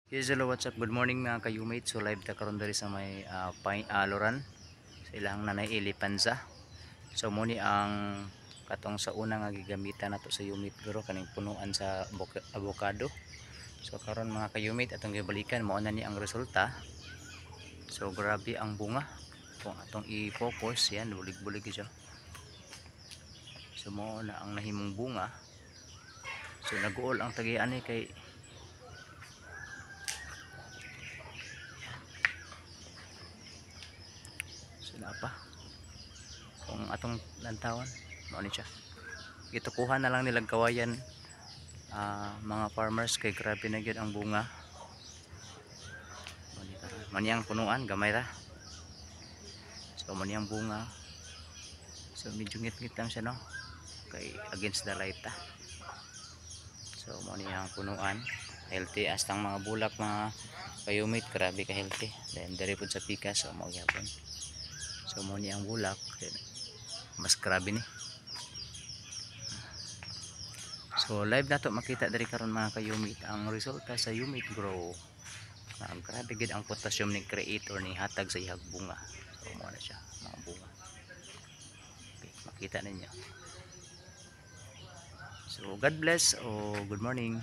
Yes, hello, what's up? Good morning mga kayumate. So live ta karon diri sa may Loran sa ilang nanay Ilipanza. So mo ni ang katong sa una nga gigamitan nato sa yumit guro kaning punuan sa avocado. So karon mga kayumate atong gibalikan mao na ni ang resulta. So grabe ang bunga. Kung atong i-focus yan, bulig-bulig siya. So mo na ang nahimong bunga. So nag-uol ang tagian ni kay sila pa kung atong lantawan mao ni siya gitukuhan na lang nilang kawayan, mga farmers kay grabe na gyud ang bunga maniyang punuan gamay ra. So maniyang bunga, so medyo ngit-ngit lang siya no kay against the light so maniyang punuan healthy astang mga bulak mga kayumit grabe ka healthy then diri pud sa pikas so mao gyapon. So mo ni ang bulak mas grabe ni. So live nato makita dari karon mga kayumit ang resulta sa Humate Grow. Grabe gid ang potassium ni creator ni hatag sa ihag bunga. So mo na siya mga bunga. Okay, makita ninyo. So God bless o good morning.